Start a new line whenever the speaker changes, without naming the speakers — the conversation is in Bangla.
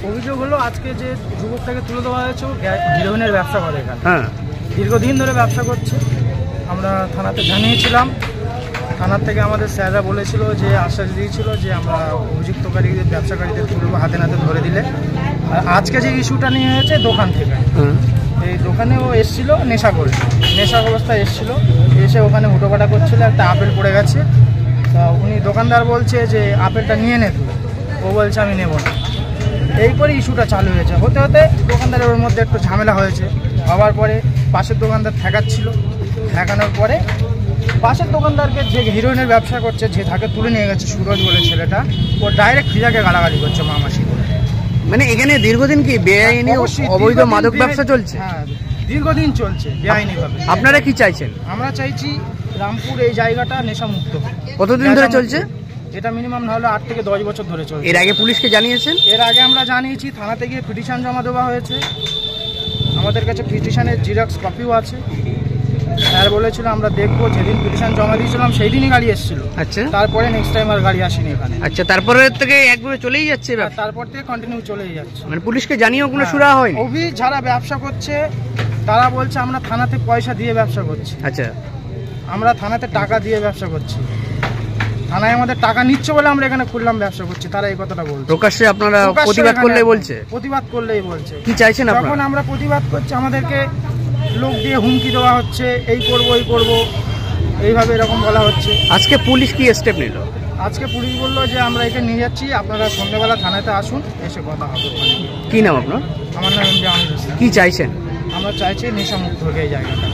অভিযোগ হলো আজকে যে যুবকটাকে তুলে দেওয়া হয়েছে ও হিরোইনের ব্যবসা করে এখানে। হ্যাঁ, দীর্ঘদিন ধরে ব্যবসা করছে। আমরা থানাতে জানিয়েছিলাম, থানার থেকে আমাদের স্যাররা বলেছিল যে আশ্বাস দিয়েছিল যে আমরা অভিযুক্তকারীদের ব্যবসাকারীদের তুলবো হাতে নাতে ধরে দিলে। আর আজকে যে ইস্যুটা নিয়ে হয়েছে দোকান থেকে, এই দোকানে ও এসছিল নেশা করে, নেশা অবস্থায় এসছিল, এসে ওখানে হুটোপাটা করছিল, একটা আপেল পড়ে গেছে। তা উনি দোকানদার বলছে যে আপেলটা নিয়ে নে তুই, ও বলছে আমি নেব না। এই করে ইস্যুটা চালু হয়েছে। হতে হতে দোকানদারের ওর মধ্যে একটু ঝামেলা হয়েছে। হওয়ার পরে পাশের দোকানদার ঠেকাচ্ছিল, ঠেকানোর পরে পাশের দোকানদারকে যে হিরোইনের ব্যবসা করছে, যে তাকে তুলে নিয়ে গেছে সুরজ বলে ছেলেটা, ও ডাইরেক্ট ফিজাকে গালাগালি করছে মামাসি করে।
মানে এখানে দীর্ঘদিন কি বেআইনি অবৈধ মাদক ব্যবসা চলছে?
হ্যাঁ, দীর্ঘদিন চলছে বেআইনিভাবে।
আপনারা কি চাইছেন?
আমরা চাইছি রামপুর এই জায়গাটা নেশামুক্ত।
কতদিন ধরে চলছে
এটা? মিনিমাম না হলে 8 থেকে 10 বছর ধরে চলছে।
এর আগে পুলিশকে জানিয়েছেন?
এর আগে আমরা জানিয়েছি, থানাতে গিয়ে পিটিশন জমা দেওয়া হয়েছে। আমাদের কাছে পিটিশনের জিরক্স কপিও আছে। স্যার বলেছিল আমরা দেখবো, যেদিন পিটিশন জমা দিয়েছিলাম সেই দিনই গাড়ি এসেছিল।
আচ্ছা,
তারপরে নেক্সট টাইম আর গাড়ি আসেনি এখানে।
আচ্ছা, তারপরে থেকে একবারে চলেই যাচ্ছে?
তারপর থেকে কন্টিনিউ চলেই যাচ্ছে।
মানে পুলিশকে জানিয়েও কোনো সুরা হয়নি?
অভি যারা ব্যবসা করছে তারা বলছে আমরা থানাতে পয়সা দিয়ে ব্যবসা করছি।
আচ্ছা,
আমরা থানাতে টাকা দিয়ে ব্যবসা করছি, থানায় আমাদের টাকা নিচ্ছে বলে আমরা এখানে খুললাম ব্যবসা করছি, তারা এই কথাটা বলছে।
প্রকাশ্যে আপনারা প্রতিবাদ করলেই বলছে?
প্রতিবাদ করলেই বলছে।
কি চাইছেন আপনারা?
যখন আমরা প্রতিবাদ করছি আমাদেরকে লোক দিয়ে হুমকি দেওয়া হচ্ছে, এই করব এই করব, এইভাবে এরকম বলা হচ্ছে।
আজকে পুলিশ কি স্টেপ নিল?
আজকে পুলিশ বললো যে আমরা একে নিয়ে যাচ্ছি, আপনারা সন্ধ্যাবেলা থানাতে আসুন, এসে কথা হবে।
কি নাম আপনার?
আমার নাম জামিল হোসেন।
কি চাইছেন?
আমরা চাইছি নেশামুক্ত হোক এই জায়গাটা।